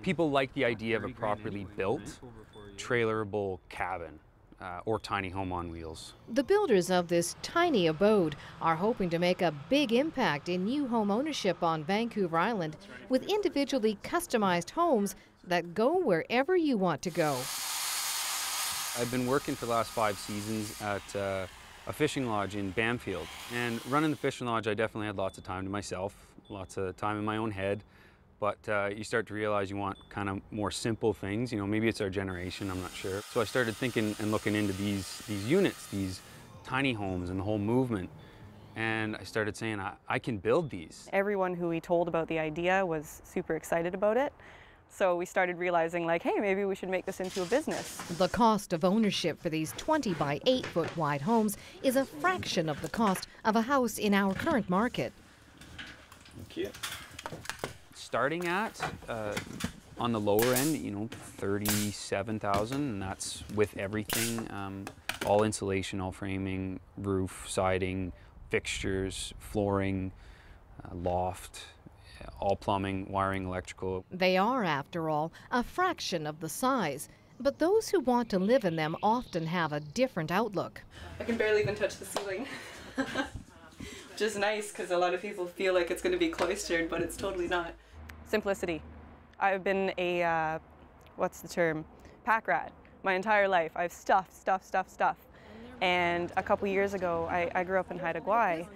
People like the idea of a properly built, trailerable cabin or tiny home on wheels. The builders of this tiny abode are hoping to make a big impact in new home ownership on Vancouver Island with individually customized homes that go wherever you want to go. I've been working for the last 5 seasons at a fishing lodge in Bamfield. And running the fishing lodge, I definitely had lots of time to myself, lots of time in my own head. But you start to realize you want kind of more simple things. You know, maybe it's our generation, I'm not sure. So I started thinking and looking into these units, these tiny homes and the whole movement. And I started saying, I can build these. Everyone who we told about the idea was super excited about it. So we started realizing, like, hey, maybe we should make this into a business. The cost of ownership for these 20 by 8 foot wide homes is a fraction of the cost of a house in our current market. Thank you. Starting at, on the lower end, you know, $37,000, and that's with everything, all insulation, all framing, roof, siding, fixtures, flooring, loft, all plumbing, wiring, electrical. They are, after all, a fraction of the size, but those who want to live in them often have a different outlook. I can barely even touch the ceiling. Which is nice because a lot of people feel like it's going to be cloistered, but it's totally not. Simplicity. I've been a, what's the term, pack rat my entire life. I've stuff. And a couple years ago, I grew up in Haida Gwaii,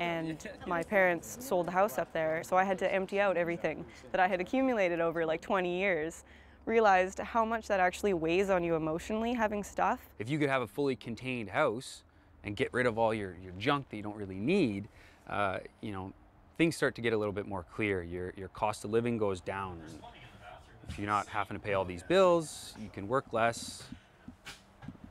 and my parents sold the house up there, so I had to empty out everything that I had accumulated over like 20 years. Realized how much that actually weighs on you emotionally, having stuff. If you could have a fully contained house and get rid of all your junk that you don't really need, you know, things start to get a little bit more clear. Your cost of living goes down. And if you're not having to pay all these bills, you can work less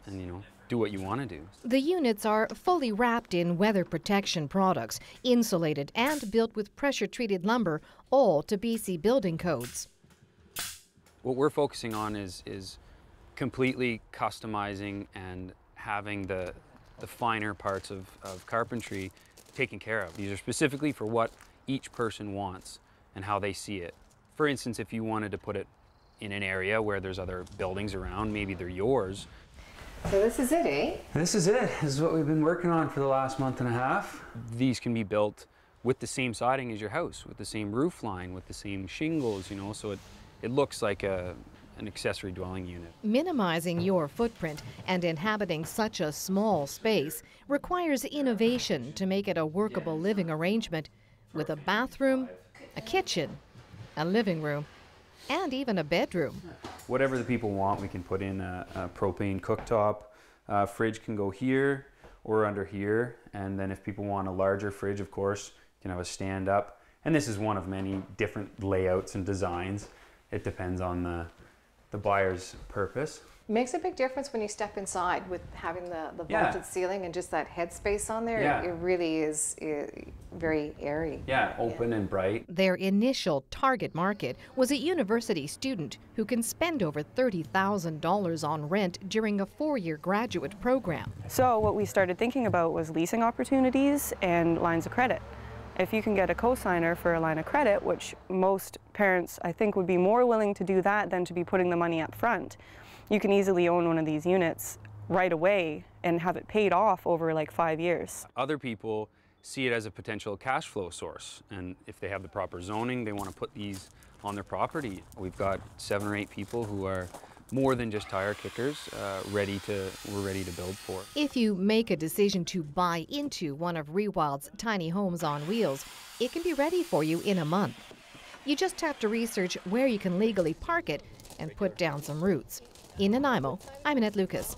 and, you know, do what you want to do. The units are fully wrapped in weather protection products, insulated and built with pressure-treated lumber, all to BC building codes. What we're focusing on is completely customizing and having the finer parts of carpentry taken care of. These are specifically for what each person wants and how they see it. For instance, if you wanted to put it in an area where there's other buildings around, maybe they're yours. So this is it, eh? This is it. This is what we've been working on for the last month and a half. These can be built with the same siding as your house, with the same roof line, with the same shingles, you know, so it looks like an accessory dwelling unit. Minimizing your footprint and inhabiting such a small space requires innovation to make it a workable living arrangement with a bathroom, a kitchen, a living room, and even a bedroom. Whatever the people want, we can put in a propane cooktop. Fridge can go here or under here, and then if people want a larger fridge, of course, you can have a stand up. And this is one of many different layouts and designs. It depends on the buyer's purpose. Makes a big difference when you step inside with having the vaulted ceiling and just that headspace on there. Yeah. It really is very airy. Yeah, open and bright. Their initial target market was a university student who can spend over $30,000 on rent during a 4-year graduate program. So what we started thinking about was leasing opportunities and lines of credit. If you can get a cosigner for a line of credit, which most parents I think would be more willing to do that than to be putting the money up front, you can easily own one of these units right away and have it paid off over like 5 years. Other people see it as a potential cash flow source, and if they have the proper zoning, they want to put these on their property. We've got 7 or 8 people who are more than just tire kickers, we're ready to build for. If you make a decision to buy into one of Rewild's tiny homes on wheels, it can be ready for you in a month. You just have to research where you can legally park it and put down some roots. In Nanaimo, I'm Annette Lucas.